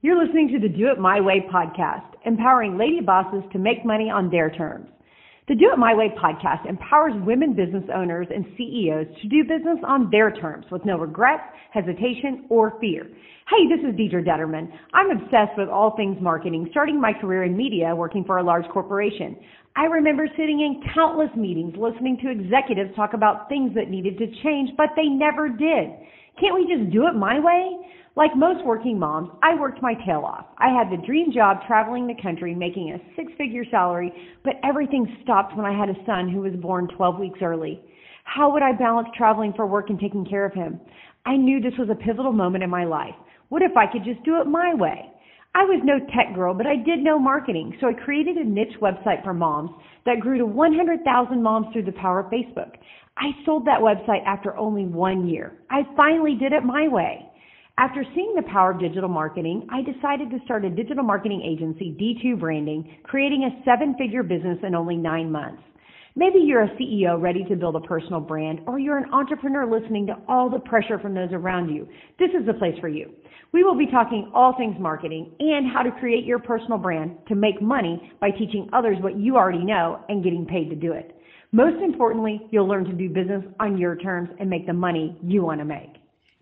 You're listening to the Do It My Way podcast, empowering lady bosses to make money on their terms. The Do It My Way podcast empowers women business owners and CEOs to do business on their terms with no regrets, hesitation, or fear. Hey, this is Deedra. I'm obsessed with all things marketing, starting my career in media working for a large corporation. I remember sitting in countless meetings listening to executives talk about things that needed to change, but they never did. Can't we just do it my way? Like most working moms, I worked my tail off. I had the dream job traveling the country, making a six-figure salary, but everything stopped when I had a son who was born 12 weeks early. How would I balance traveling for work and taking care of him? I knew this was a pivotal moment in my life. What if I could just do it my way? I was no tech girl, but I did know marketing, so I created a niche website for moms that grew to 100,000 moms through the power of Facebook. I sold that website after only 1 year. I finally did it my way. After seeing the power of digital marketing, I decided to start a digital marketing agency, D2 Branding, creating a 7-figure business in only 9 months. Maybe you're a CEO ready to build a personal brand, or you're an entrepreneur listening to all the pressure from those around you. This is the place for you. We will be talking all things marketing and how to create your personal brand to make money by teaching others what you already know and getting paid to do it. Most importantly, you'll learn to do business on your terms and make the money you want to make.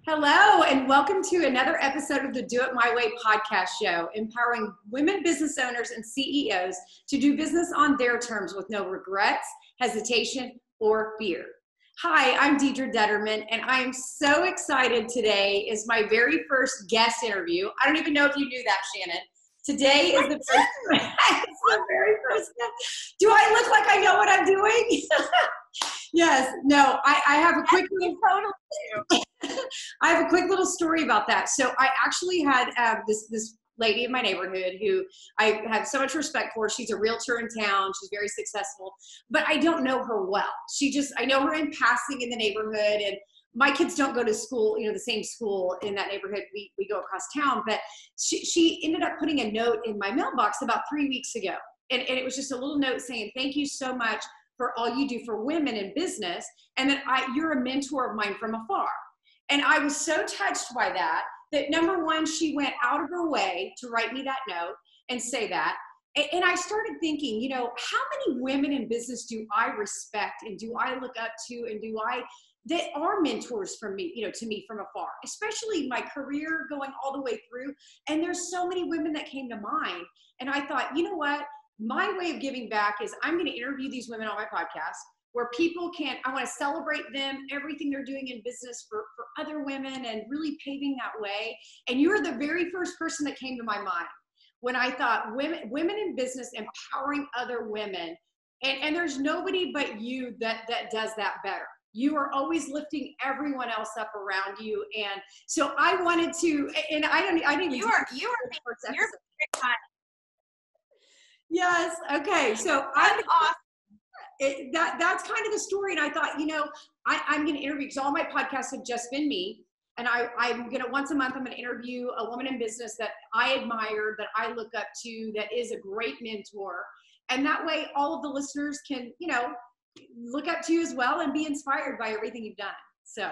Hello, and welcome to another episode of the Do It My Way podcast show, empowering women business owners and CEOs to do business on their terms with no regrets, hesitation, or fear. Hi, I'm Deedra, and I am so excited. Today is my very first guest interview. I don't even know if you knew that, Shannon. Today is the very first guest. Do I look like I know what I'm doing? Yes. No, I have a quick I have a quick little story about that. So I actually had this lady in my neighborhood who I have so much respect for. She's a realtor in town. She's very successful, but I don't know her well. I know her in passing in the neighborhood, and my kids don't go to school, the same school in that neighborhood. We go across town, but she ended up putting a note in my mailbox about 3 weeks ago. And it was just a little note saying, thank you so much for all you do for women in business. And that you're a mentor of mine from afar. And I was so touched by that number one, she went out of her way to write me that note and say that. And I started thinking, how many women in business do I respect and do I look up to and that are mentors from me, to me from afar, especially my career going all the way through. And there's so many women that came to mind. And I thought, you know what? My way of giving back is I'm going to interview these women on my podcast where I want to celebrate them, everything they're doing in business for other women and really paving that way. And you were the very first person that came to my mind when I thought women in business empowering other women. And there's nobody but you that does that better. You are always lifting everyone else up around you. And so I wanted to, and I didn't even. You're very kind. Yes. Okay. So that's awesome. That's kind of the story. And I thought, I'm going to interview, because all my podcasts have just been me. And I'm going to, once a month, I'm going to interview a woman in business that I admire, that I look up to, that is a great mentor. And that way all of the listeners can, look up to you as well and be inspired by everything you've done. So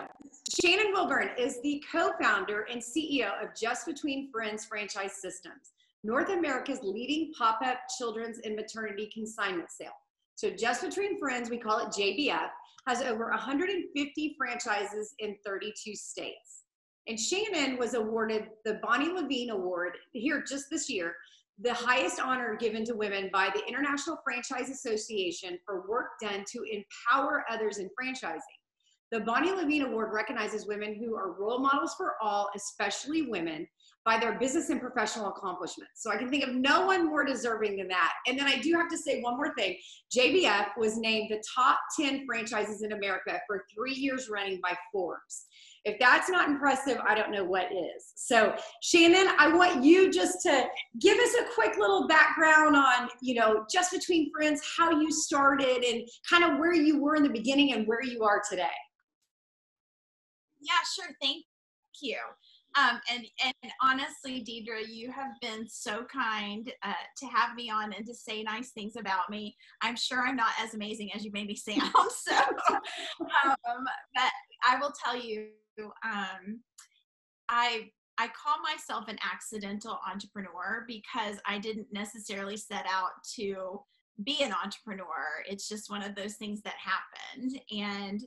Shannon Wilburn is the co-founder and CEO of Just Between Friends Franchise Systems, North America's leading pop-up children's and maternity consignment sale. So Just Between Friends, we call it JBF, has over 150 franchises in 32 states. And Shannon was awarded the Bonnie Levine Award here just this year, the highest honor given to women by the International Franchise Association for work done to empower others in franchising. The Bonnie Levine Award recognizes women who are role models for all, especially women, by their business and professional accomplishments. So I can think of no one more deserving than that. And then I do have to say one more thing. JBF was named the top 10 franchises in America for 3 years running by Forbes. If that's not impressive, I don't know what is. So Shannon, I want you just to give us a quick little background on, Just Between Friends, how you started and kind of where you were in the beginning and where you are today. Yeah, sure. Thank you. And honestly, Deedra, you have been so kind to have me on and to say nice things about me. I'm sure I'm not as amazing as you made me sound. So, but I will tell you, I I call myself an accidental entrepreneur because I didn't necessarily set out to be an entrepreneur. It's just one of those things that happened. And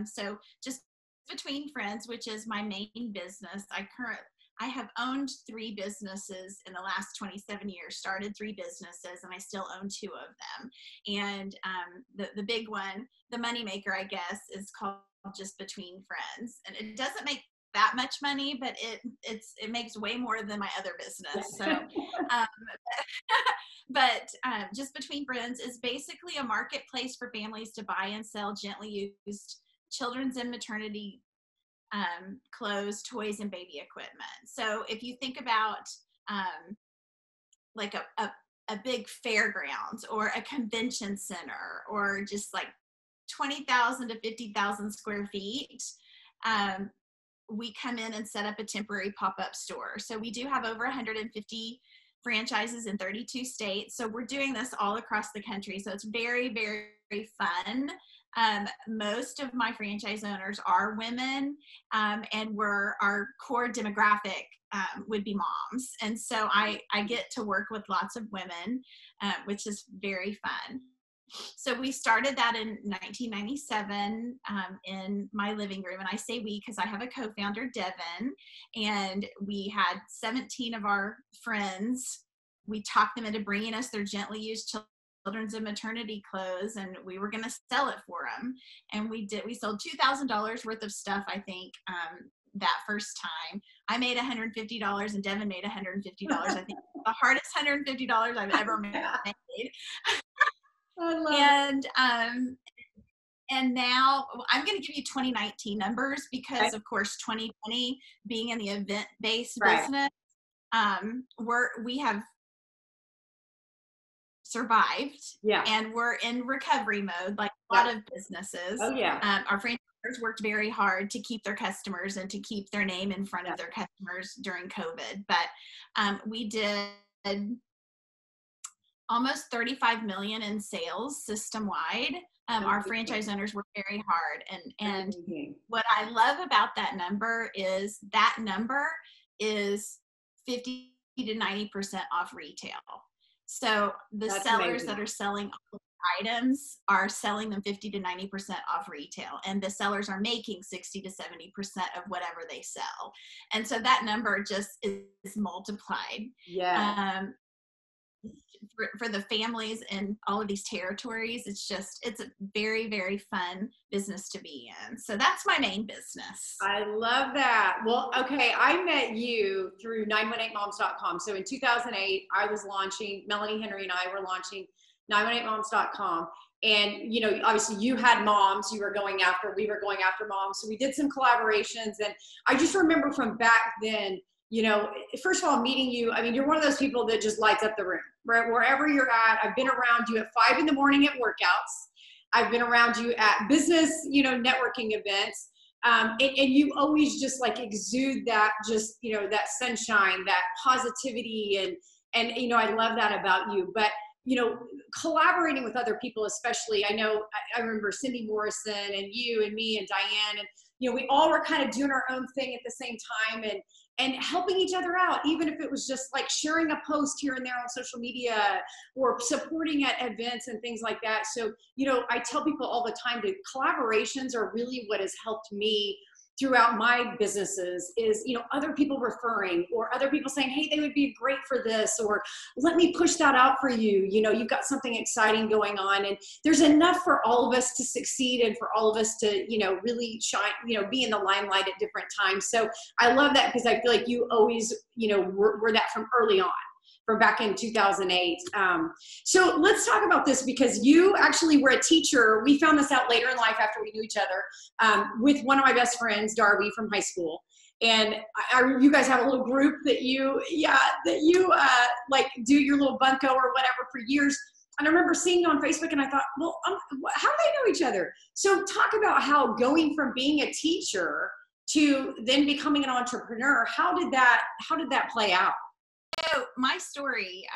so just Between Friends, which is my main business, I have owned 3 businesses in the last 27 years, started 3 businesses, and I still own 2 of them. And the big one, the moneymaker, I guess, is called Just Between Friends. And it doesn't make that much money, but it makes way more than my other business. So, but Just Between Friends is basically a marketplace for families to buy and sell gently used children's and maternity clothes, toys, and baby equipment. So if you think about like a big fairgrounds or a convention center or just like 20,000 to 50,000 square feet, we come in and set up a temporary pop-up store. So we do have over 150 franchises in 32 states. So we're doing this all across the country. So it's very, very, very fun. Most of my franchise owners are women, and our core demographic would be moms. And so I get to work with lots of women, which is very fun. So we started that in 1997 in my living room. And I say we because I have a co-founder, Devin, and we had 17 of our friends. We talked them into bringing us their gently used children's and maternity clothes, and we were going to sell it for them. And we did. We sold $2,000 worth of stuff, I think, that first time. I made $150 and Devin made $150. I think the hardest $150 I've ever made. I love it. And now I'm going to give you 2019 numbers because, of course, 2020 being in the event-based business, we have survived, and we're in recovery mode, like a lot of businesses. Our franchisees worked very hard to keep their customers and to keep their name in front of their customers during COVID. But we did almost 35 million in sales system-wide. Our franchise owners work very hard. And what I love about that number is 50 to 90% off retail. So the sellers that are selling all the items are selling them 50 to 90% off retail. And the sellers are making 60 to 70% of whatever they sell. And so that number just is multiplied. For the families in all of these territories, it's a very, very fun business to be in. So that's my main business. I love that. Well, okay, I met you through 918moms.com. So in 2008, Melanie Henry and I were launching 918moms.com. And, you know, obviously you had moms we were going after moms. So we did some collaborations. And I just remember from back then, you know, first of all, meeting you, I mean, you're one of those people that just lights up the room, right? Wherever you're at. I've been around you at 5 a.m. at workouts. I've been around you at business, you know, networking events. And you always just like exude that, just, you know, that sunshine, that positivity. And, you know, I love that about you. But, you know, collaborating with other people, especially, I remember Cindy Morrison and you and me and Diane, and, you know, we all were kind of doing our own thing at the same time and helping each other out, even if it was just like sharing a post here and there on social media or supporting at events and things like that. So, you know, I tell people all the time that collaborations are really what has helped me throughout my businesses is, you know, other people referring or other people saying, hey, they would be great for this, or let me push that out for you. You know, you've got something exciting going on, and there's enough for all of us to succeed and for all of us to, you know, really shine, you know, be in the limelight at different times. So I love that because I feel like you always, you know, were that from early on. From back in 2008. So let's talk about this because you actually were a teacher. We found this out later in life after we knew each other with one of my best friends, Darby, from high school. And you guys have a little group that you like do your little bunko or whatever for years. And I remember seeing you on Facebook and I thought, well, how do they know each other? So talk about how going from being a teacher to then becoming an entrepreneur, how did that play out? So my story,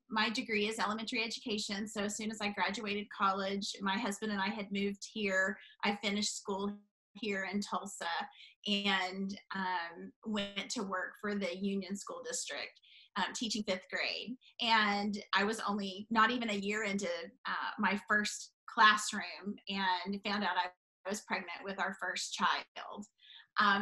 my degree is elementary education. So as soon as I graduated college, my husband and I had moved here. I finished school here in Tulsa and went to work for the Union School District, teaching 5th grade. And I was only not even a year into my first classroom and found out I was pregnant with our first child.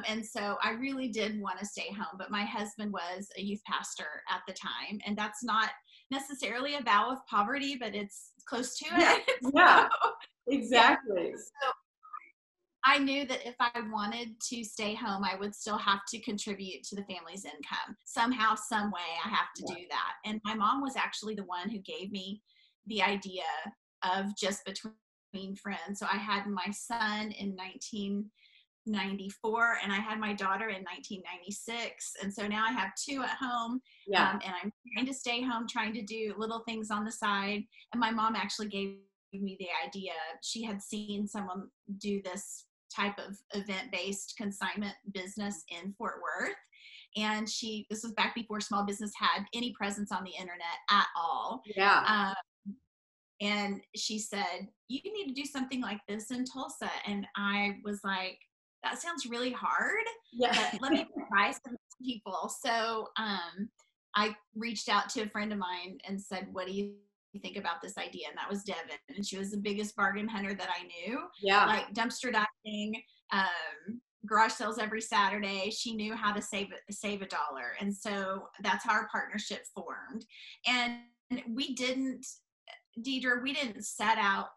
And so I really did want to stay home, but my husband was a youth pastor at the time, and that's not necessarily a vow of poverty, but it's close to it. Yeah, exactly. So I knew that if I wanted to stay home, I would still have to contribute to the family's income. Somehow, some way, I have to do that. And my mom was actually the one who gave me the idea of just between friends. So I had my son in 1994 and I had my daughter in 1996. And so now I have 2 at home. And I'm trying to stay home, trying to do little things on the side. And my mom actually gave me the idea. She had seen someone do this type of event-based consignment business in Fort Worth. And this was back before small business had any presence on the internet at all. And she said, you need to do something like this in Tulsa. And I was like, that sounds really hard, but let me try some people. So I reached out to a friend of mine and said, what do you think about this idea? And that was Devin. And she was the biggest bargain hunter that I knew. Like dumpster diving, garage sales every Saturday. She knew how to save $1. And so that's how our partnership formed. And Deedra, we didn't set out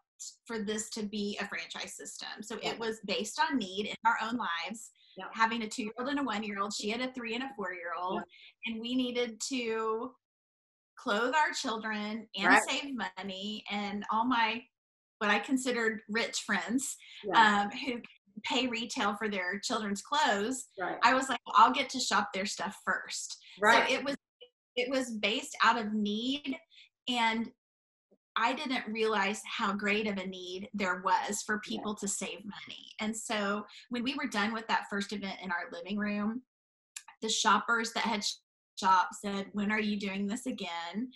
for this to be a franchise system. So it was based on need in our own lives, having a 2-year-old and a 1-year-old. She had a 3 and a 4-year-old, and we needed to clothe our children and save money. And all my, what I considered rich friends, who pay retail for their children's clothes, I was like, well, I'll get to shop their stuff first. So it was based out of need, and I didn't realize how great of a need there was for people to save money. And so when we were done with that first event in our living room, the shoppers that had shopped said, when are you doing this again?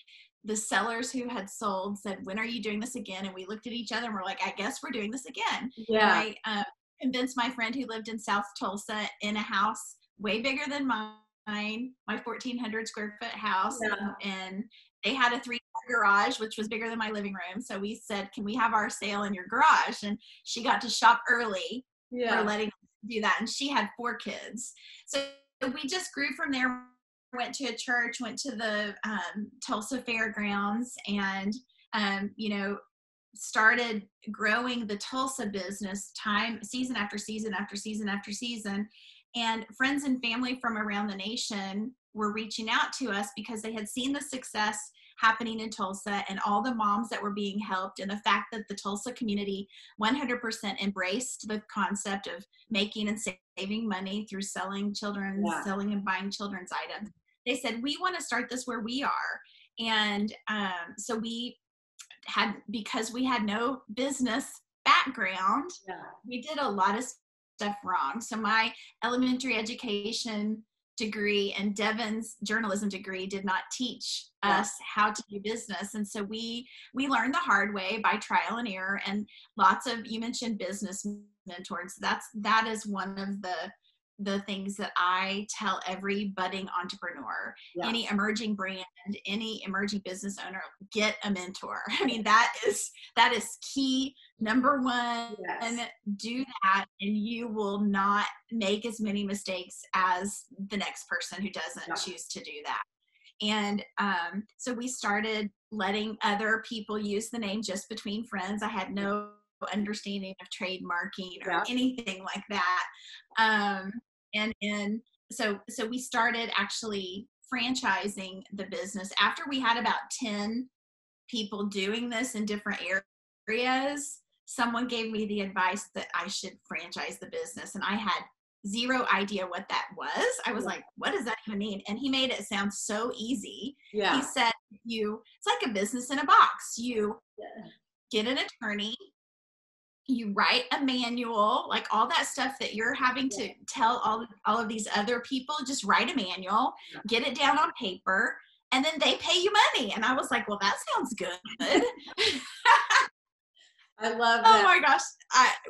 The sellers who had sold said, when are you doing this again? And we looked at each other and we're like, I guess we're doing this again. And I convinced my friend who lived in South Tulsa in a house way bigger than mine, my 1,400 square foot house. And they had a 3-car garage, which was bigger than my living room. So we said, can we have our sale in your garage? And she got to shop early for letting us do that. And she had 4 kids. So we just grew from there, went to a church, went to the Tulsa Fairgrounds, and, started growing the Tulsa business season after season after season after season. And friends and family from around the nation were reaching out to us because they had seen the success happening in Tulsa and all the moms that were being helped, and the fact that the Tulsa community 100% embraced the concept of making and saving money through selling and buying children's items. They said, we want to start this where we are. And so because we had no business background, we did a lot of stuff wrong. So my elementary education degree and Devin's journalism degree did not teach us how to do business. And so we learned the hard way by trial and error, and you mentioned business mentors. That is one of the things that I tell every budding entrepreneur, any emerging brand, any emerging business owner, get a mentor. I mean, that is key. Number one, do that, and you will not make as many mistakes as the next person who doesn't choose to do that. And so we started letting other people use the name Just Between Friends. I had no understanding of trademarking or anything like that. And so we started actually franchising the business after we had about 10 people doing this in different areas. Someone gave me the advice that I should franchise the business, and I had zero idea what that was. I was like, what does that even mean? And he made it sound so easy. He said, it's like a business in a box. You get an attorney, you write a manual, like all that stuff that you're having to tell all of these other people, just write a manual, get it down on paper, and then they pay you money. And I was like, well, that sounds good. I love Oh that. my gosh.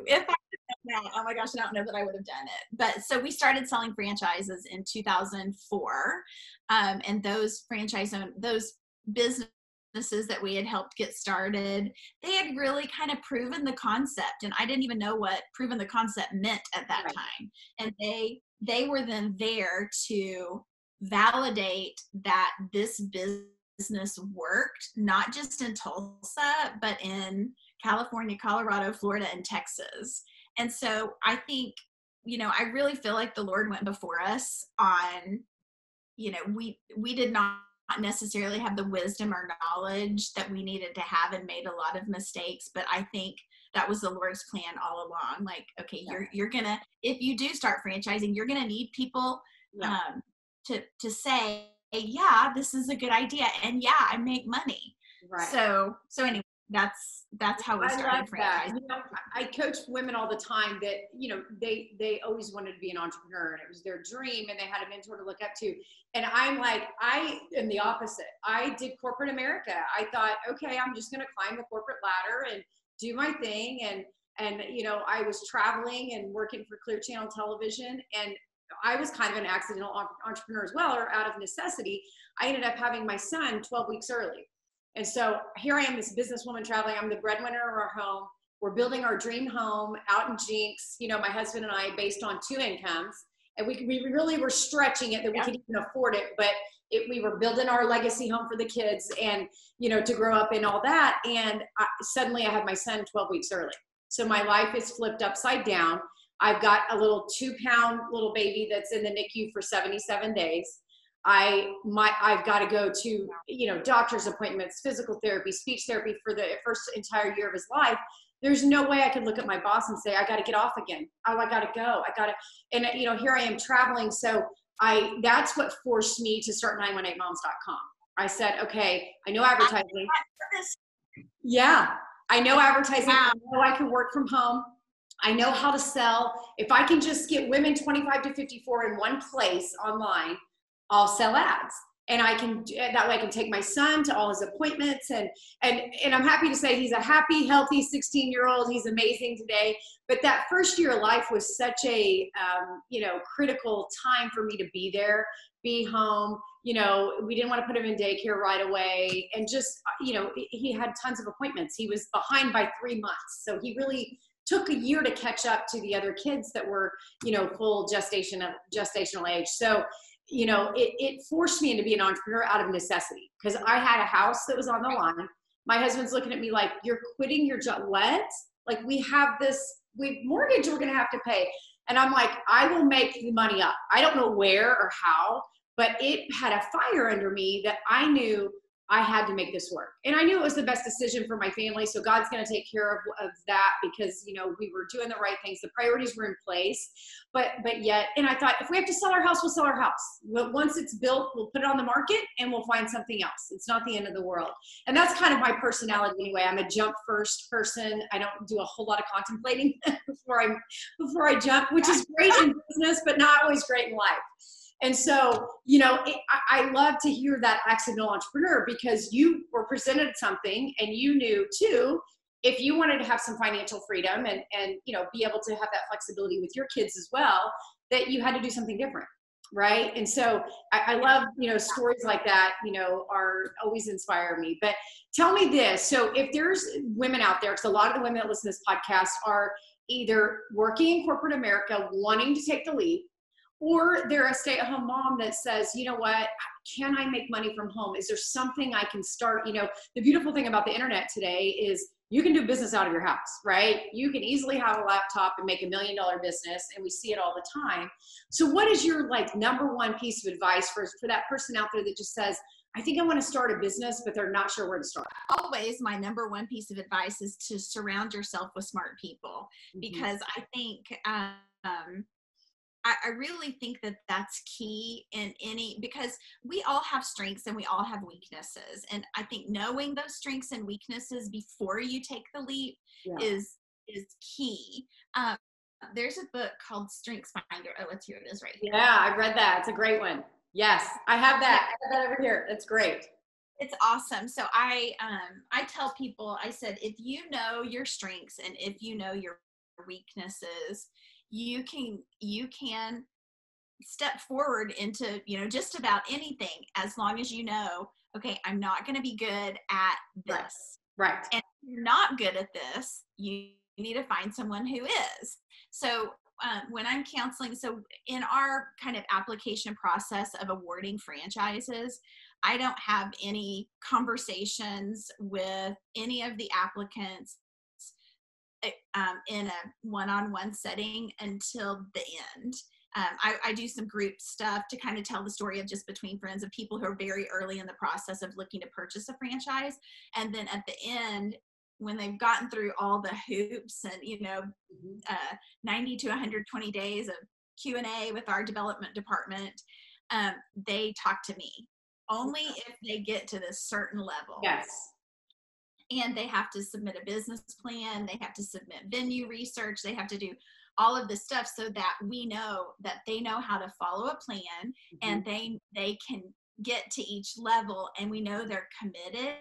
If I had done that, oh my gosh, I don't know that I would have done it. But so we started selling franchises in 2004. And those those businesses that we had helped get started, they had really kind of proven the concept. And I didn't even know what proven the concept meant at that time. And they were then there to validate that this business worked, not just in Tulsa, but in California, Colorado, Florida, and Texas. And so I think, I really feel like the Lord went before us on, we did not necessarily have the wisdom or knowledge that we needed to have and made a lot of mistakes. But I think that was the Lord's plan all along. Like, okay, you're gonna, if you do start franchising, you're gonna need people to say, yeah, this is a good idea, and yeah, I make money. Right. So anyway, that's how we started franchising. I coach women all the time that, they always wanted to be an entrepreneur, and it was their dream, and they had a mentor to look up to. And I'm like, I am the opposite. I did corporate America. I thought, okay, I'm just going to climb the corporate ladder and do my thing. And I was traveling and working for Clear Channel Television, and I was kind of an accidental entrepreneur as well, or out of necessity. I ended up having my son 12 weeks early. And so here I am, this businesswoman traveling. I'm the breadwinner of our home. We're building our dream home out in Jinx, my husband and I, based on 2 incomes. And we really were stretching it that we could even afford it. But we were building our legacy home for the kids and, to grow up and all that. And suddenly I have my son 12 weeks early. So my life is flipped upside down. I've got a little 2-pound little baby that's in the NICU for 77 days. I've got to go to, doctor's appointments, physical therapy, speech therapy for the first entire year of his life. There's no way I could look at my boss and say, I got to get off again. Oh, I got to go. And here I am traveling. So that's what forced me to start 918moms.com. I said, okay, I know advertising. Yeah, I know advertising. I know I can work from home. I know how to sell. If I can just get women 25 to 54 in one place online, I'll sell ads. And that way I can take my son to all his appointments. And I'm happy to say he's a happy, healthy 16-year-old. He's amazing today. But that first year of life was such a, critical time for me to be there, be home. We didn't want to put him in daycare right away. And just, he had tons of appointments. He was behind by 3 months. So he really took a year to catch up to the other kids that were, full gestational age. So, it forced me into being an entrepreneur out of necessity, because I had a house that was on the line. My husband's looking at me like, you're quitting your job. What? Like, we have this mortgage we're going to have to pay. And I'm like, I will make the money up. I don't know where or how, but it had a fire under me that I knew I had to make this work. And I knew it was the best decision for my family. So God's going to take care of that, because, we were doing the right things. The priorities were in place, but yet, and I thought, if we have to sell our house, we'll sell our house. Once it's built, we'll put it on the market and we'll find something else. It's not the end of the world. And that's kind of my personality anyway. I'm a jump first person. I don't do a whole lot of contemplating before I jump, which is great in business, but not always great in life. And so, I love to hear that accidental entrepreneur, because you were presented something and you knew too, if you wanted to have some financial freedom and be able to have that flexibility with your kids as well, that you had to do something different. Right. And so I love, stories like that, are always inspire me. But tell me this. So if there's women out there, because a lot of the women that listen to this podcast are either working in corporate America, wanting to take the leap, or they're a stay-at-home mom that says, you know what, can I make money from home? Is there something I can start? The beautiful thing about the internet today is you can do business out of your house, right? You can easily have a laptop and make $1 million business, and we see it all the time. So what is your number one piece of advice for that person out there that just says, I think I want to start a business, but they're not sure where to start? Always my number one piece of advice is to surround yourself with smart people, because I think, I really think that that's key in because we all have strengths and we all have weaknesses. And I think knowing those strengths and weaknesses before you take the leap is key. There's a book called Strengths Finder. Oh, let's hear it is right here. Yeah, I've read that. It's a great one. Yes, I have that. I have that over here. That's great. It's awesome. So I tell people, I said, if you know your strengths and if you know your weaknesses, you can step forward into, just about anything, as long as you know, okay, I'm not going to be good at this. Right. And if you're not good at this, you need to find someone who is. So when I'm counseling, so in our kind of application process of awarding franchises, I don't have any conversations with any of the applicants in a one-on-one setting until the end. I do some group stuff to kind of tell the story of Just Between Friends, of people who are very early in the process of looking to purchase a franchise. And then at the end, when they've gotten through all the hoops and, 90 to 120 days of Q&A with our development department, they talk to me only if they get to this certain level. Yes. And they have to submit a business plan. They have to submit venue research. They have to do all of this stuff so that we know that they know how to follow a plan, and they can get to each level, and we know they're committed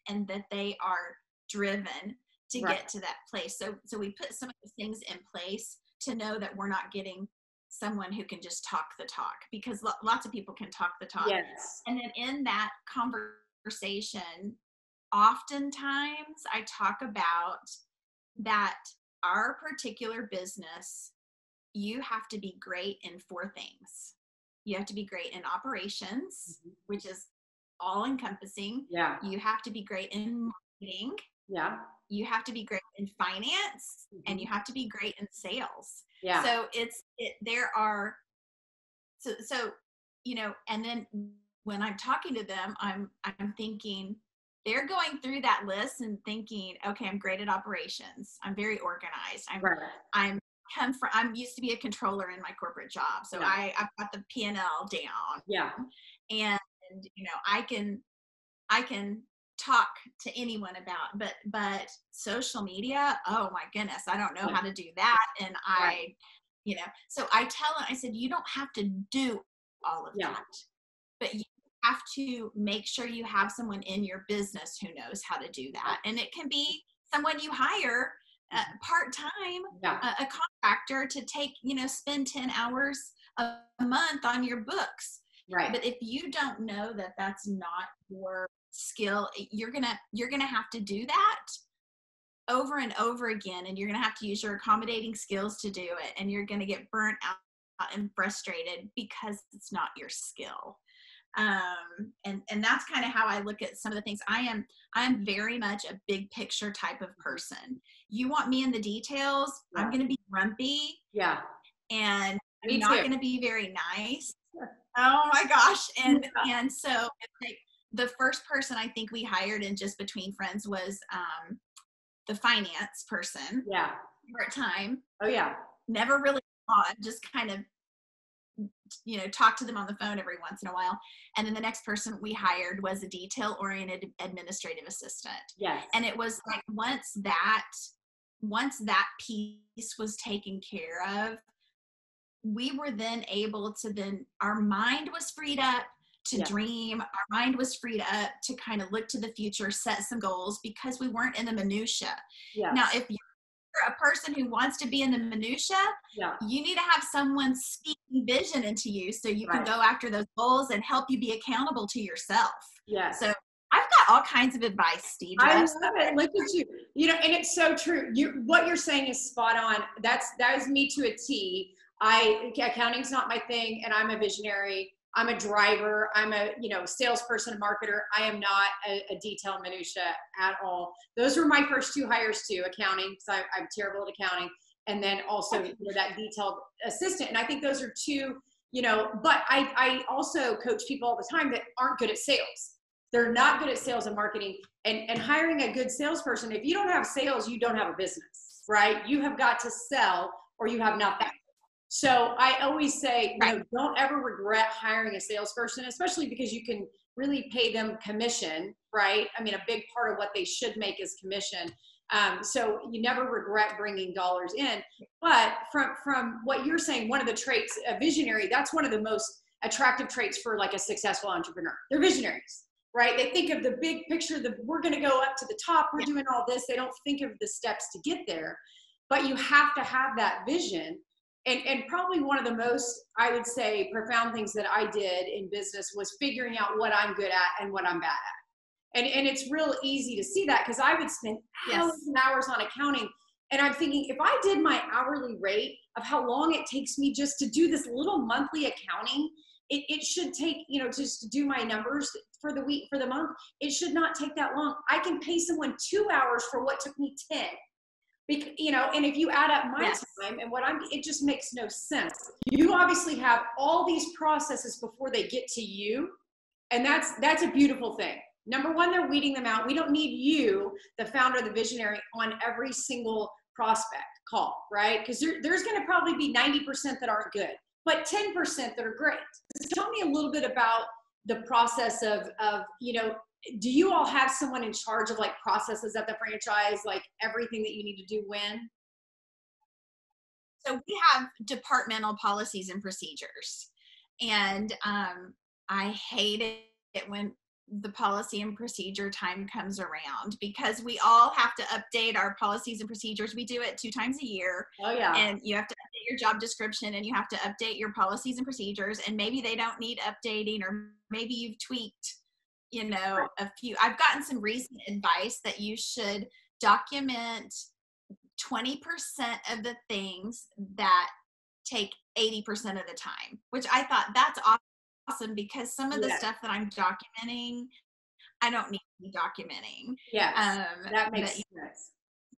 and that they are driven to get to that place. So we put some of those things in place to know that we're not getting someone who can just talk the talk, because lots of people can talk the talk. Yes. And then in that conversation, oftentimes I talk about that our particular business, you have to be great in 4 things. You have to be great in operations, which is all encompassing. Yeah. You have to be great in marketing. Yeah. You have to be great in finance, and you have to be great in sales. Yeah. So and then when I'm talking to them, I'm thinking, they're going through that list and thinking, okay, I'm great at operations. I'm very organized. I'm used to be a controller in my corporate job. So I've got the P&L down. Yeah. And, I can talk to anyone about, but social media, oh my goodness, I don't know how to do that. And so I tell them, I said, you don't have to do all of that, but you have to make sure you have someone in your business who knows how to do that. And it can be someone you hire part-time, a contractor to take, spend 10 hours a month on your books. Right. But if you don't know that that's not your skill, you're gonna have to do that over and over again, and you're gonna have to use your accommodating skills to do it, and you're gonna get burnt out and frustrated because it's not your skill. And that's kind of how I look at some of the things. I'm very much a big picture type of person. You want me in the details, I'm going to be grumpy. Yeah. And I'm not going to be very nice. Oh my gosh. And so like, the first person I think we hired in Just Between Friends was, the finance person. Yeah. Part-time. Oh yeah. Never really on, just kind of, talk to them on the phone every once in a while. And then the next person we hired was a detail-oriented administrative assistant. Yes. And it was like, once that piece was taken care of, we were then able to our mind was freed up to dream. Our mind was freed up to kind of look to the future, set some goals, because we weren't in the minutia. Yes. Now, if you're a person who wants to be in the minutia, you need to have someone speaking vision into you so you can go after those goals and help you be accountable to yourself. Yes. So I've got all kinds of advice, Deedra. I love it. Look at you. And it's so true. What you're saying is spot on. That is me to a T. Accounting's not my thing, and I'm a visionary. I'm a driver. I'm a, salesperson, marketer. I am not a detail minutia at all. Those were my first 2 hires too, accounting, because I'm terrible at accounting. And then also that detailed assistant. And I think those are 2, but I also coach people all the time that aren't good at sales. They're not good at sales and marketing, and hiring a good salesperson. If you don't have sales, you don't have a business, right? You have got to sell or you have nothing. So I always say, don't ever regret hiring a salesperson, especially because you can really pay them commission, right? I mean, a big part of what they should make is commission. So you never regret bringing dollars in. But from what you're saying, one of the traits, a visionary, that's one of the most attractive traits for like a successful entrepreneur. They're visionaries. right? They think of the big picture, we're going to go up to the top, we're doing all this. They don't think of the steps to get there, but you have to have that vision. And probably one of the most, I would say, profound things that I did in business was figuring out what I'm good at and what I'm bad at. And it's real easy to see that, because I would spend hours and hours on accounting. And I'm thinking, if I did my hourly rate of how long it takes me just to do this little monthly accounting, it should take, just to do my numbers for the week, for the month, it should not take that long. I can pay someone 2 hours for what took me 10. And if you add up my time and it just makes no sense. You obviously have all these processes before they get to you. And that's a beautiful thing. Number one, they're weeding them out. We don't need you, the founder, the visionary, on every single prospect call, right? Because there's going to probably be 90% that aren't good, but 10% that are great. So tell me a little bit about the process of do you all have someone in charge of like processes at the franchise, like everything that you need to do when? So we have departmental policies and procedures. And I hate it when the policy and procedure time comes around, because we all have to update our policies and procedures. We do it 2 times a year. Oh yeah. And you have to update your job description, and you have to update your policies and procedures, and maybe they don't need updating, or maybe you've tweaked, a few. I've gotten some recent advice that you should document 20% of the things that take 80% of the time, which I thought that's awesome, because some of the stuff that I'm documenting, I don't need to be documenting. Yes, that makes sense.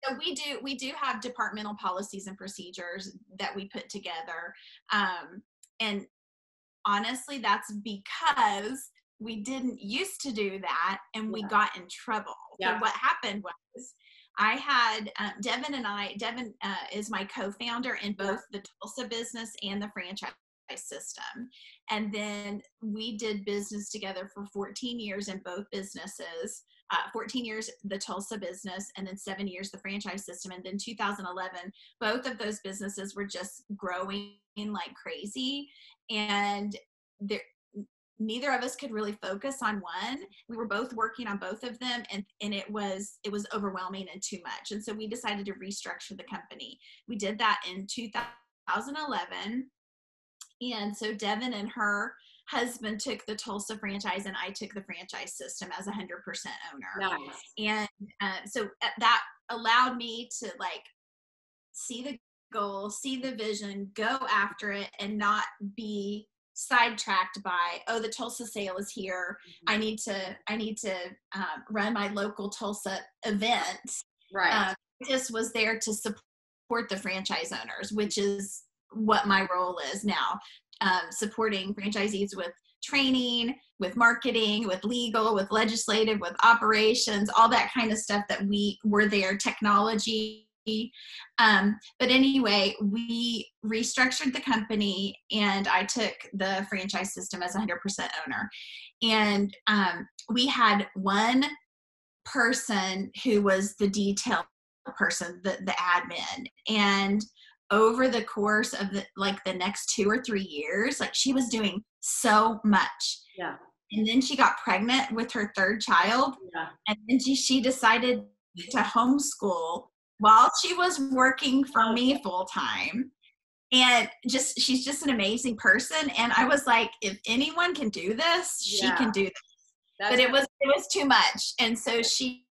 So we do have departmental policies and procedures that we put together. And honestly, that's because we didn't used to do that, and we got in trouble. So what happened was, I had Devin is my co-founder in both the Tulsa business and the franchise system. And then we did business together for 14 years in both businesses, 14 years the Tulsa business, and then 7 years the franchise system. And then 2011, both of those businesses were just growing like crazy. And neither of us could really focus on one. We were both working on both of them, and it was overwhelming and too much. And so we decided to restructure the company. We did that in 2011. And so Devin and her husband took the Tulsa franchise, and I took the franchise system as 100% owner. Nice. And so that allowed me to see the goal, see the vision, go after it, and not be sidetracked by, the Tulsa sale is here. I need to run my local Tulsa event. Right. Just was there to support the franchise owners, which is what my role is now, supporting franchisees with training, with marketing, with legal, with legislative, with operations, all that kind of stuff that we were there, technology. But anyway, we restructured the company, and I took the franchise system as 100% owner. And we had one person who was the detail person, the admin. And over the course of the next 2 or 3 years, she was doing so much. Yeah. And then she got pregnant with her 3rd child. Yeah. And then she decided to homeschool while she was working for me full time. And she's just an amazing person. And I was like, if anyone can do this, she can do this. But it was too much. And so she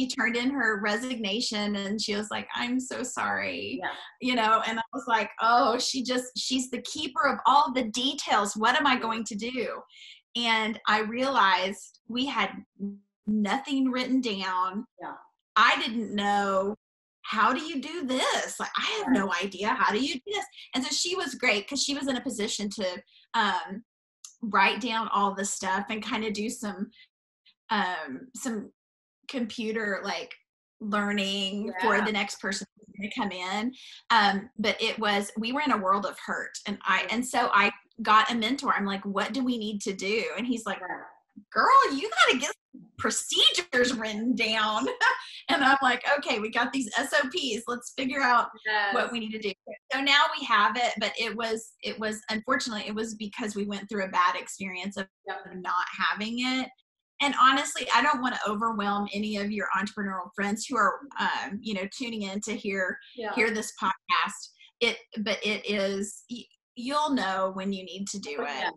turned in her resignation, and she was like, I'm so sorry. Yeah. And I was like, she's the keeper of all the details. What am I going to do? And I realized we had nothing written down. Yeah. I didn't know, how do you do this? I have no idea. How do you do this? And so she was great, because she was in a position to write down all the stuff and kind of do some computer learning for the next person who's going to come in. But we were in a world of hurt, and so I got a mentor. I'm like, what do we need to do? And he's like, girl, you got to get procedures written down. And I'm like, okay, we got these SOPs. Let's figure out what we need to do. So now we have it, but it was unfortunately, it was because we went through a bad experience of not having it. And honestly, I don't want to overwhelm any of your entrepreneurial friends who are, tuning in to hear this podcast. But it is, you'll know when you need to do it.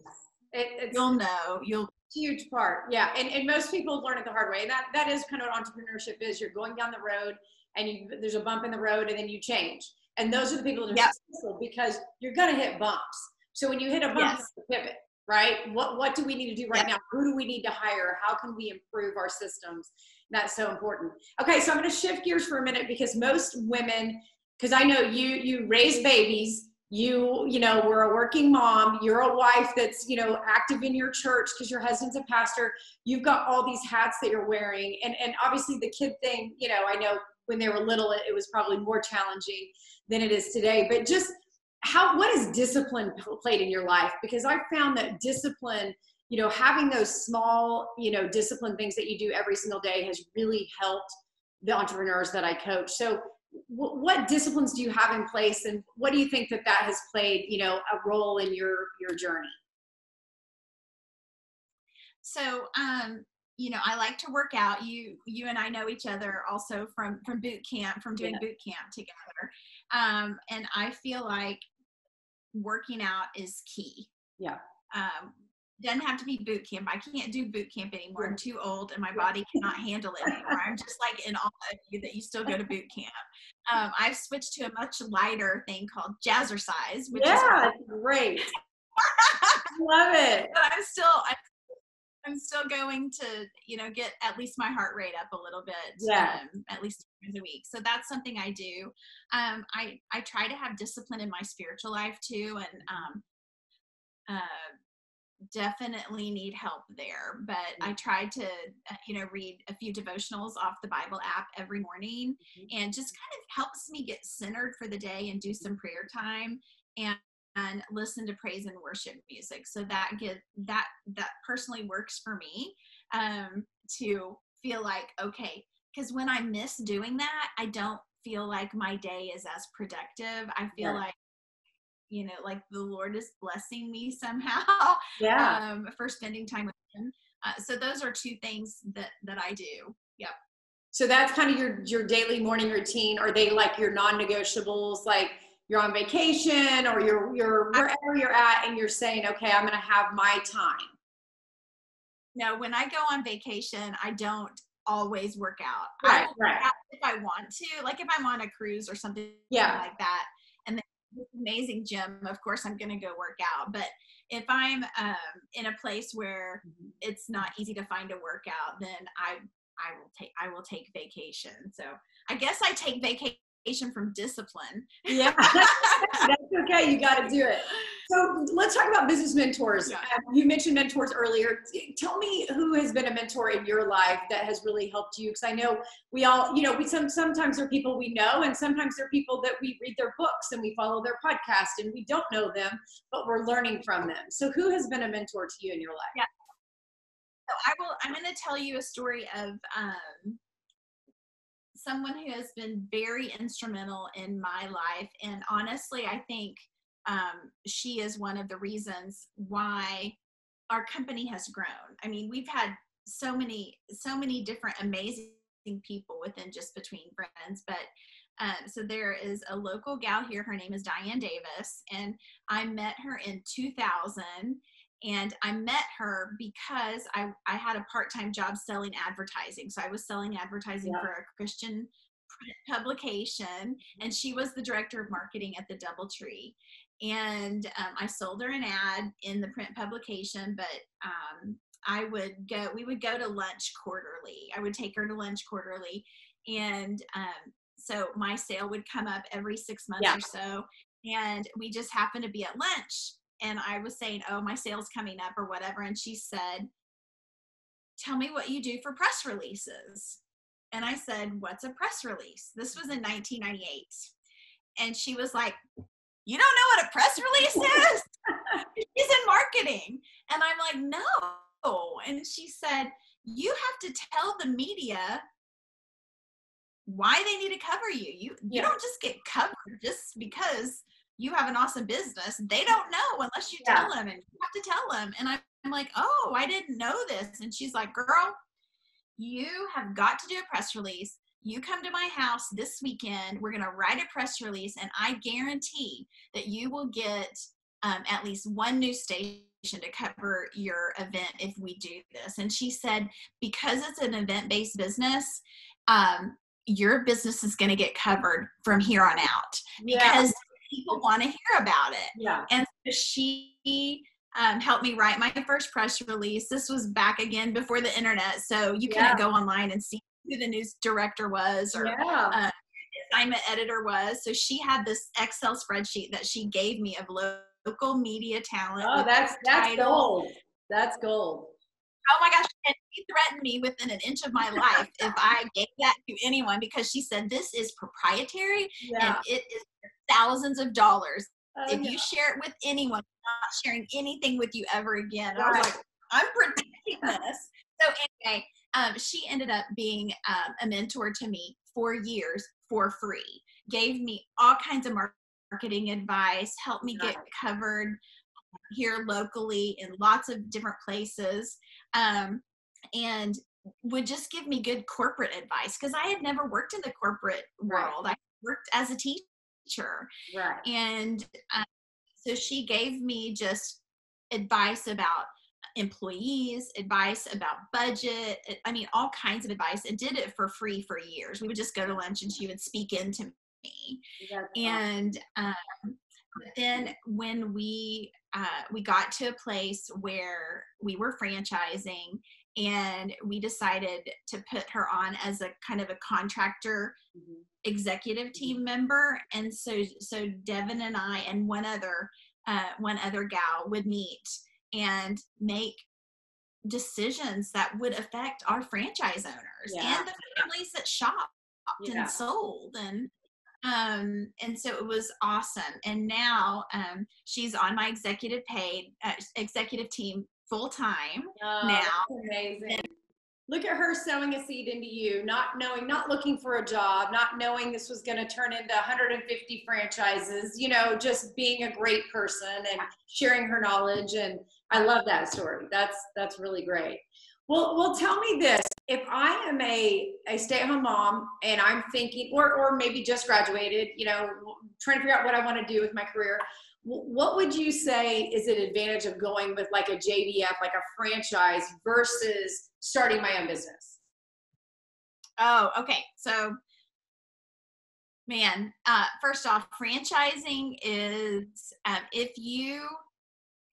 Yes. You'll know. Huge part. Yeah. And most people learn it the hard way. And that is kind of what entrepreneurship is. You're going down the road and there's a bump in the road and then you change. And those are the people that are successful because you're going to hit bumps. So when you hit a bump, you have to pivot, right? What do we need to do right now? Who do we need to hire? How can we improve our systems? That's so important. Okay. So I'm going to shift gears for a minute because most women, because I know you raise babies, you were a working mom, you're a wife that's, active in your church because your husband's a pastor. You've got all these hats that you're wearing. And obviously the kid thing, I know when they were little, it was probably more challenging than it is today. But just what has discipline played in your life? Because I found that discipline, having those small, discipline things that you do every single day has really helped the entrepreneurs that I coach. So what disciplines do you have in place, and what do you think that has played, a role in your journey? So, I like to work out. You and I know each other also from boot camp, from doing boot camp together. And I feel like working out is key. Yeah. Doesn't have to be boot camp. I can't do boot camp anymore. I'm too old and my body cannot handle it anymore. I'm just like in awe of you that you still go to boot camp. I've switched to a much lighter thing called jazzercise, which is great. Love it. But I'm still going to, get at least my heart rate up a little bit, at least 2 times a week. So that's something I do. I try to have discipline in my spiritual life too. And, definitely need help there, but I try to read a few devotionals off the Bible app every morning, and just kind of helps me get centered for the day and do some prayer time and listen to praise and worship music. So that personally works for me, to feel like, okay, because when I miss doing that, I don't feel like my day is as productive. I feel like like the Lord is blessing me somehow for spending time with him. So those are two things that I do. Yep. So that's kind of your daily morning routine. Are they like your non-negotiables, like you're on vacation or you're wherever you're at and you're saying, okay, I'm going to have my time? No, when I go on vacation, I don't always work out. Right. If I want to, like if I'm on a cruise or something like that, and amazing gym, of course I'm going to go work out. But if I'm in a place where it's not easy to find a workout, then I will take vacation. So I guess I take vacation from discipline. Yeah, that's okay. You got to do it. So let's talk about business mentors. Yeah. You mentioned mentors earlier. Tell me who has been a mentor in your life that has really helped you. Because I know we all, sometimes there are people we know, and sometimes there are people that we read their books and we follow their podcast and we don't know them, but we're learning from them. So who has been a mentor to you in your life? Yeah. So I'm going to tell you a story of someone who has been very instrumental in my life. And honestly, I think she is one of the reasons why our company has grown. I mean, we've had so many different amazing people within Just Between Friends, but so there is a local gal here. Her name is Diane Davis, and I met her in 2000. And I met her because I had a part-time job selling advertising. So I was selling advertising for a Christian print publication, and she was the director of marketing at the DoubleTree. And I sold her an ad in the print publication, but we would go to lunch quarterly. I would take her to lunch quarterly. And so my sale would come up every 6 months or so. And we just happened to be at lunch. And I was saying, oh, my sale's coming up or whatever. And she said, tell me what you do for press releases. And I said, what's a press release? This was in 1998. And she was like, you don't know what a press release is? She's in marketing. And I'm like, no. And she said, you have to tell the media why they need to cover you. You don't just get covered just because you have an awesome business. They don't know unless you tell them, and you have to tell them. And I'm like, oh, I didn't know this. And she's like, girl, you have got to do a press release. You come to my house this weekend. We're going to write a press release, and I guarantee that you will get at least one news station to cover your event if we do this. And she said, because it's an event-based business, your business is going to get covered from here on out because people want to hear about it. Yeah. And so she helped me write my first press release. This was back again before the internet, so you couldn't go online and see who the news director was or assignment editor was. So she had this Excel spreadsheet that she gave me of local media talent. Oh, that's gold. That's gold. Oh my gosh. And she threatened me within an inch of my life if I gave that to anyone, because she said, this is proprietary and it is thousands of dollars. If you share it with anyone, I'm not sharing anything with you ever again. And I was like, I'm protecting this. So anyway, she ended up being a mentor to me for years for free, gave me all kinds of marketing advice, helped me get covered here locally in lots of different places, and would just give me good corporate advice because I had never worked in the corporate world. I worked as a teacher. Right. And so she gave me just advice about employees, advice about budget. I mean, all kinds of advice, and did it for free for years. We would just go to lunch and she would speak into me. And then when we got to a place where we were franchising, and we decided to put her on as a kind of a contractor executive team member. And so Devin and I and one other gal would meet and make decisions that would affect our franchise owners and the families that shopped and sold. And so it was awesome. And now she's on my executive team full time now. That's amazing. Look at her sowing a seed into you, not looking for a job, not knowing this was going to turn into 150 franchises, just being a great person and sharing her knowledge. And I love that story. That's really great. Well, tell me this. If I am a stay-at-home mom and I'm thinking, or maybe just graduated, trying to figure out what I want to do with my career, what would you say is an advantage of going with like a JDF, like a franchise, versus starting my own business? Oh, okay. So, man, first off, franchising is, if you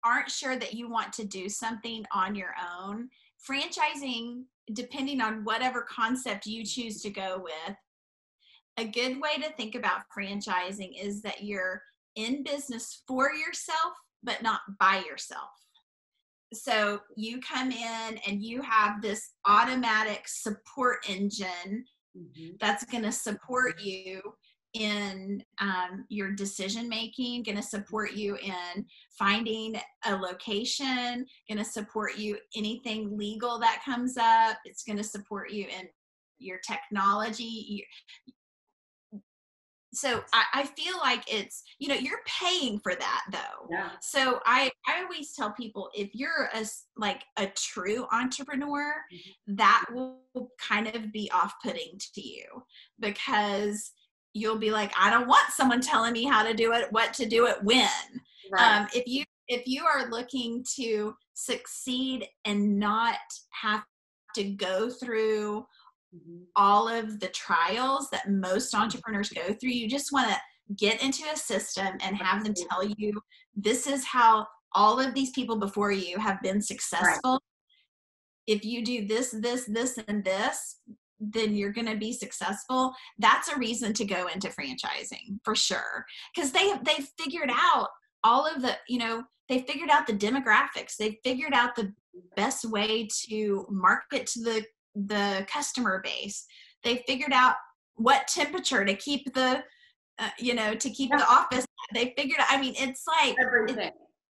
aren't sure that you want to do something on your own, franchising, depending on whatever concept you choose to go with, a good way to think about franchising is that you're in business for yourself, but not by yourself. So you come in and you have this automatic support engine that's going to support you in your decision making, going to support you in finding a location, going to support you anything legal that comes up. It's going to support you in your technology. So I feel like it's, you're paying for that though. Yeah. So I always tell people, if you're a true entrepreneur, that will kind of be off-putting to you, because you'll be like, I don't want someone telling me how to do it, what to do it, when. Right. If you are looking to succeed and not have to go through all of the trials that most entrepreneurs go through, you just want to get into a system and have them tell you, this is how all of these people before you have been successful. Right. If you do this, and this, then you're going to be successful. That's a reason to go into franchising for sure. Because they've figured out all of the, they figured out the demographics. They figured out the best way to market to the customer base. They figured out what temperature to keep the, the office. They figured out, it's like,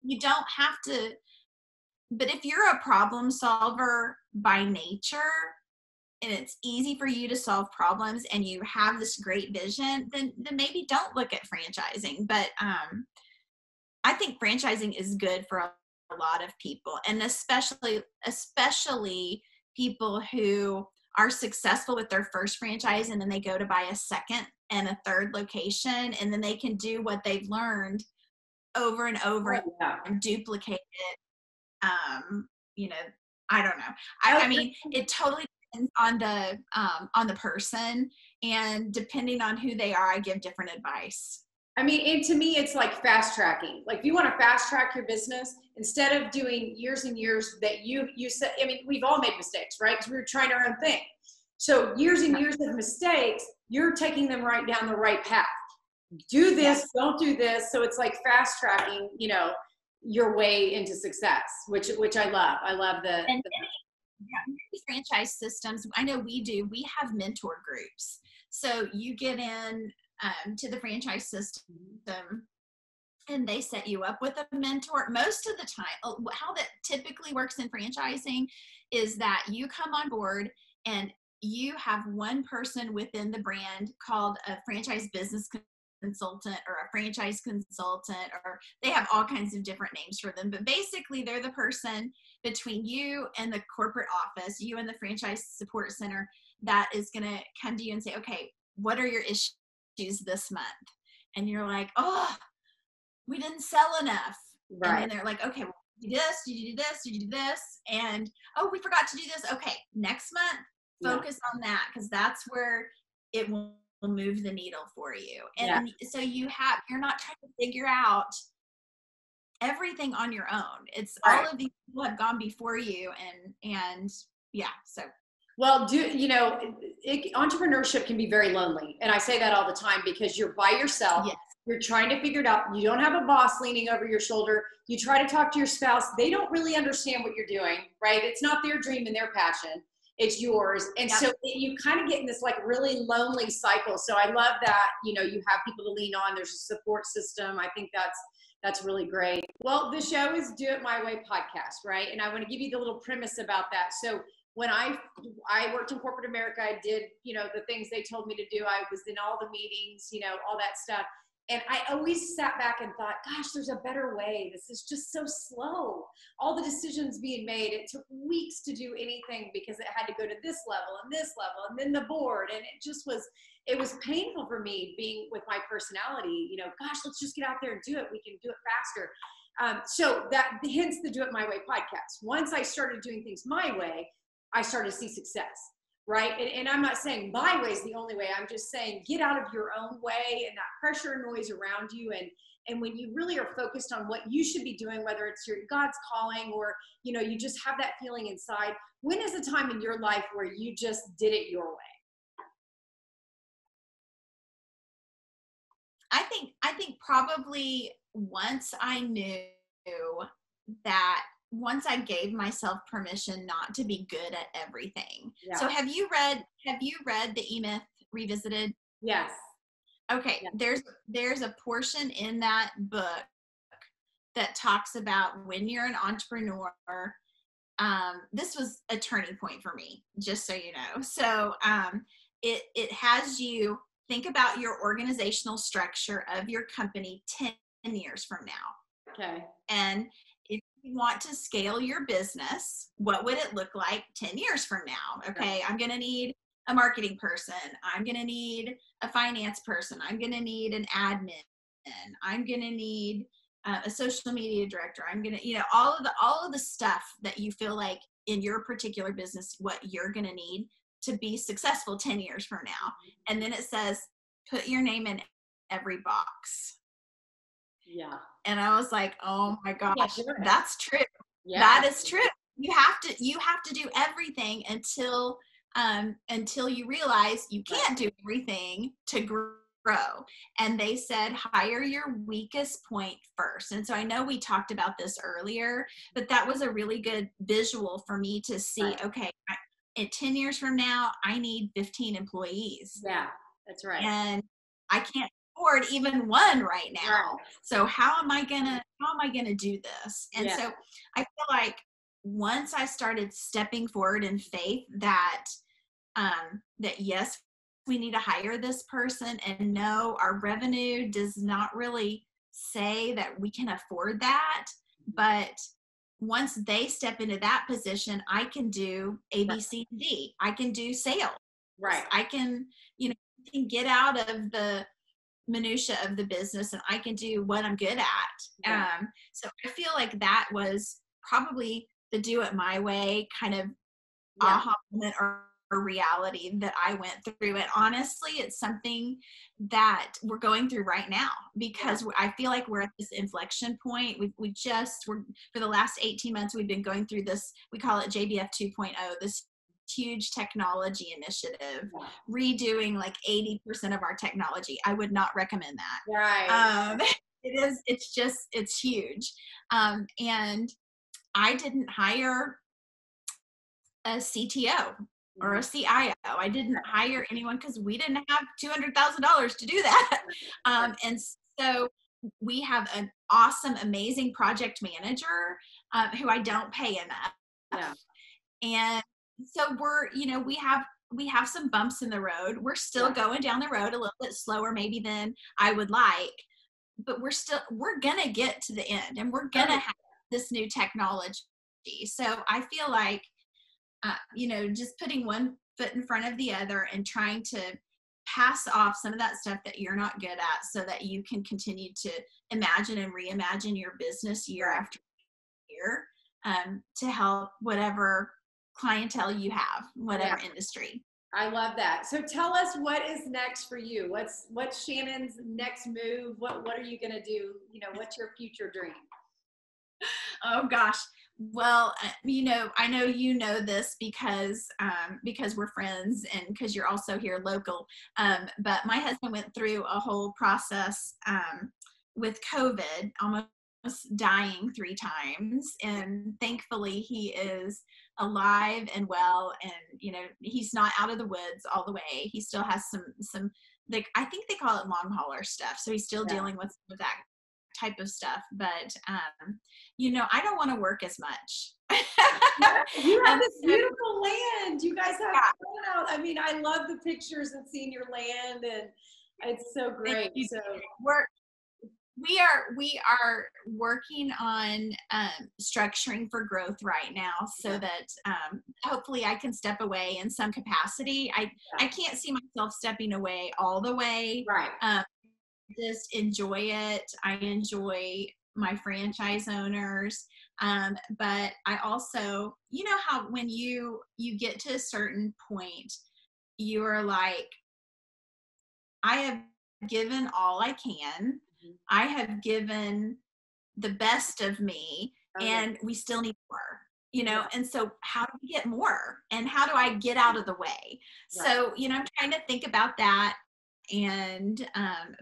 you don't have to, but if you're a problem solver by nature, and it's easy for you to solve problems and you have this great vision, then maybe don't look at franchising. But I think franchising is good for a lot of people, and especially people who are successful with their first franchise and then they go to buy a second and a third location, and then they can do what they've learned over and over and duplicate it. You know, I don't know. I mean, it totally depends on the person, and depending on who they are, I give different advice. I mean, and to me, it's like fast tracking. Like if you want to fast track your business, instead of doing years and years that you said, I mean, we've all made mistakes, right? Because we were trying our own thing. So years and years of mistakes, you're taking them right down the right path. Do this, don't do this. So it's like fast tracking, you know, your way into success, which I love. I love the franchise systems. I know we have mentor groups. So you get in to the franchise system and they set you up with a mentor. Most of the time, how that typically works in franchising is that you come on board and you have one person within the brand called a franchise business consultant or a franchise consultant, or they have all kinds of different names for them. But basically, they're the person between you and the corporate office, you and the franchise support center, that is going to come to you and say, okay, what are your issues this month? And you're like, oh, we didn't sell enough. Right. And then they're like, okay, well, do this, you do this, you do this. And, oh, we forgot to do this. Okay, next month, focus on that, because that's where it will move the needle for you. And so you're not trying to figure out everything on your own. It's all of these people have gone before you, and so. Well, entrepreneurship can be very lonely. And I say that all the time because you're by yourself. Yes. You're trying to figure it out. You don't have a boss leaning over your shoulder. You try to talk to your spouse. They don't really understand what you're doing, right? It's not their dream and their passion. It's yours. And so you kind of get in this like really lonely cycle. So I love that, you have people to lean on. There's a support system. I think that's really great. Well, the show is Do It My Way podcast, right? And I want to give you the little premise about that. So when I worked in corporate America, I did, the things they told me to do. I was in all the meetings, all that stuff. And I always sat back and thought, gosh, there's a better way. This is just so slow. All the decisions being made, it took weeks to do anything because it had to go to this level and then the board. And it was painful for me being with my personality, gosh, let's just get out there and do it. We can do it faster. So that hence the Do It My Way podcast. Once I started doing things my way, I started to see success. Right. And I'm not saying my way is the only way. I'm just saying get out of your own way and that pressure and noise around you. And when you really are focused on what you should be doing, whether it's your God's calling or, you just have that feeling inside. When is the time in your life where you just did it your way? I think probably once I knew that, once I gave myself permission not to be good at everything. Yeah. So have you read the E-Myth Revisited? Yes. Okay. Yeah. There's a portion in that book that talks about when you're an entrepreneur. This was a turning point for me, just so you know. So it has you think about your organizational structure of your company 10 years from now. Okay. And if you want to scale your business, what would it look like 10 years from now? Okay, I'm going to need a marketing person. I'm going to need a finance person. I'm going to need an admin. I'm going to need a social media director. I'm going to, all of the stuff that you feel like in your particular business, what you're going to need to be successful 10 years from now. And then it says, put your name in every box. Yeah. And I was like, oh my gosh, that's true. Yeah. That is true. You have to do everything until you realize you can't do everything to grow. And they said, hire your weakest point first. And so I know we talked about this earlier, but that was a really good visual for me to see, okay, in 10 years from now, I need 15 employees. Yeah, that's right. And I can't afford even one right now. Right. So how am I gonna do this? And so I feel like once I started stepping forward in faith that yes, we need to hire this person, and no, our revenue does not really say that we can afford that, but once they step into that position, I can do A, B, C, and D. I can do sales. Right. I can, can get out of the minutia of the business, and I can do what I'm good at. Yeah. So I feel like that was probably the do it my way kind of aha moment or reality that I went through. And honestly, it's something that we're going through right now, because I feel like we're at this inflection point. We're for the last 18 months, we've been going through this, we call it JBF 2.0, this huge technology initiative, redoing like 80% of our technology. I would not recommend that. Right. It's huge. And I didn't hire a CTO or a CIO. I didn't hire anyone because we didn't have $200,000 to do that. And so we have an awesome, amazing project manager who I don't pay enough. Yeah. And so we have some bumps in the road. We're still going down the road a little bit slower maybe than I would like, but we're going to get to the end, and we're going to have this new technology. So I feel like, just putting one foot in front of the other and trying to pass off some of that stuff that you're not good at, so that you can continue to imagine and reimagine your business year after year, to help whatever clientele you have, whatever industry. I love that. So tell us, what is next for you? What's Shannon's next move? What are you going to do? What's your future dream? Oh gosh. Well, I know this because we're friends, and because you're also here local. But my husband went through a whole process with COVID, almost dying 3 times, and thankfully he is alive and well, and he's not out of the woods all the way. He still has some like, I think they call it long hauler stuff, so he's still dealing with that type of stuff, but I don't want to work as much. You have this beautiful land. You guys have fun out. I mean, I love the pictures and seeing your land, and it's so great. So we are working on structuring for growth right now, so that hopefully I can step away in some capacity. I can't see myself stepping away all the way. Right. Just enjoy it. I enjoy my franchise owners. But I also, how when you get to a certain point, you are like, I have given all I can. I have given the best of me, and we still need more, and so how do we get more, and how do I get out of the way? So, I'm trying to think about that. And,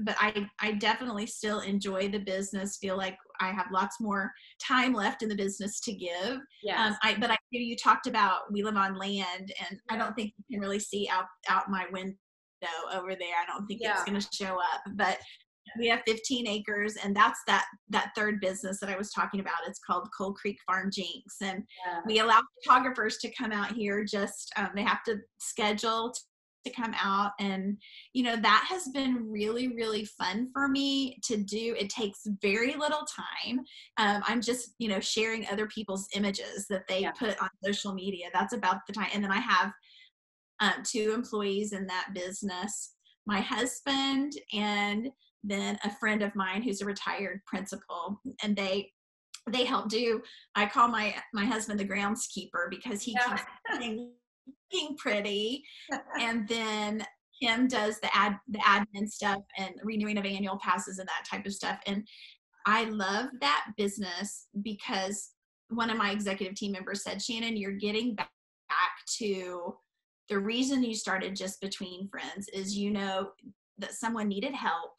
but I definitely still enjoy the business, feel like I have lots more time left in the business to give. Yes. But I know you talked about, we live on land, and I don't think you can really see out my window over there. I don't think it's going to show up, but we have 15 acres, and that's that third business that I was talking about. It's called Coal Creek Farm Jinx. And we allow photographers to come out here. Just, they have to schedule to come out, and that has been really, really fun for me to do. It takes very little time. I'm just sharing other people's images that they put on social media. That's about the time. And then I have 2 employees in that business, my husband, and then a friend of mine who's a retired principal, and they help do, I call my husband the groundskeeper, because he keeps looking pretty. And then Kim does the admin stuff and renewing of annual passes and that type of stuff. And I love that business because one of my executive team members said, Shannon, you're getting back to the reason you started Just Between Friends is that someone needed help,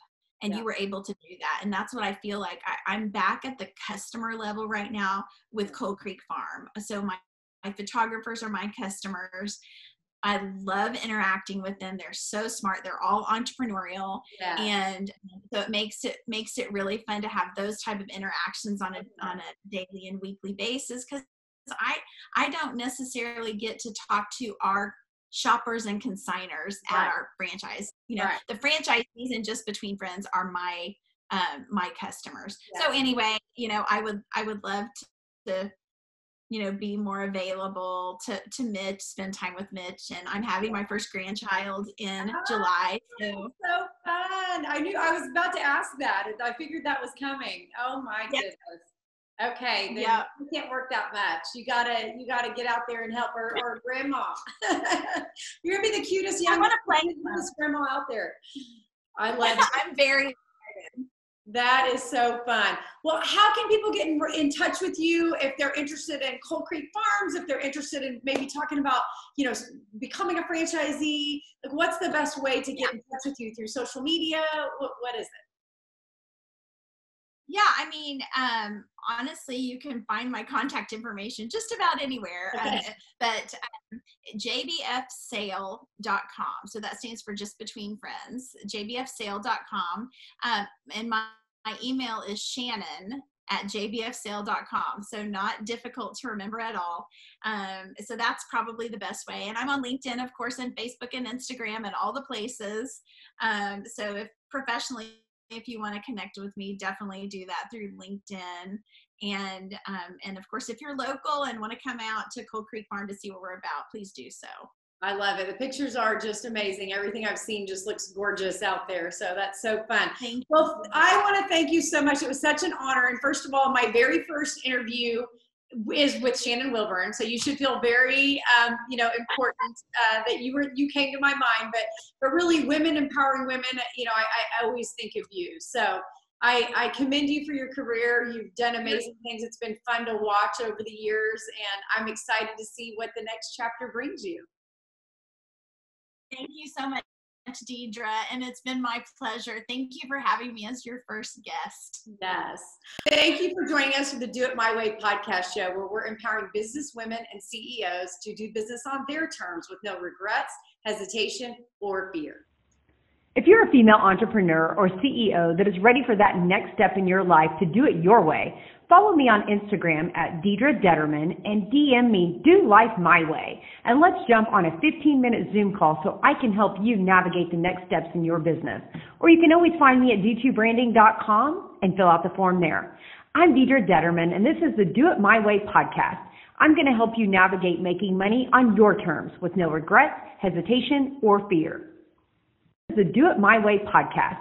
and you were able to do that. And that's what I feel like. I'm back at the customer level right now with Coal Creek Farm. So my photographers are my customers. I love interacting with them. They're so smart. They're all entrepreneurial. And so it makes it really fun to have those type of interactions on a daily and weekly basis. Cause I don't necessarily get to talk to our shoppers and consigners at our franchise. The franchisees and Just Between Friends are my customers. So anyway, I would love to be more available to Mitch, spend time with Mitch. And I'm having my first grandchild in July. So fun. I was about to ask that. I figured that was coming. Oh my goodness. Okay, then you can't work that much. You gotta get out there and help her or grandma. You're gonna be the cutest young grandma out there. I love it. I'm very excited. That is so fun. Well, how can people get in touch with you if they're interested in Cold Creek Farms, if they're interested in maybe talking about, becoming a franchisee? Like, what's the best way to get in touch with you? Through social media? What is it? Yeah, I mean, honestly, you can find my contact information just about anywhere, but jbfsale.com. So that stands for Just Between Friends, jbfsale.com. And my email is shannon@jbfsale.com. So not difficult to remember at all. So that's probably the best way. And I'm on LinkedIn, of course, and Facebook and Instagram and all the places. So if you want to connect with me, definitely do that through LinkedIn. And of course, if you're local and want to come out to Cold Creek Farm to see what we're about, please do so. I love it. The pictures are just amazing. Everything I've seen just looks gorgeous out there. So that's so fun. Thank you. Well, I want to thank you so much. It was such an honor. And first of all, my very first interview is with Shannon Wilburn. So you should feel very, important that you came to my mind, but really empowering women, I always think of you. So I commend you for your career. You've done amazing things. It's been fun to watch over the years, and I'm excited to see what the next chapter brings you. Thank you so much, Deedra, and it's been my pleasure. Thank you for having me as your first guest. Yes. Thank you for joining us for the Do It My Way podcast show, where we're empowering business women and CEOs to do business on their terms with no regrets, hesitation, or fear. If you're a female entrepreneur or CEO that is ready for that next step in your life to do it your way, follow me on Instagram at Deedra Detterman and DM me Do Life My Way. And let's jump on a 15-minute Zoom call so I can help you navigate the next steps in your business. Or you can always find me at d2branding.com and fill out the form there. I'm Deedra Detterman, and this is the Do It My Way podcast. I'm going to help you navigate making money on your terms with no regrets, hesitation, or fear. The Do It My Way podcast.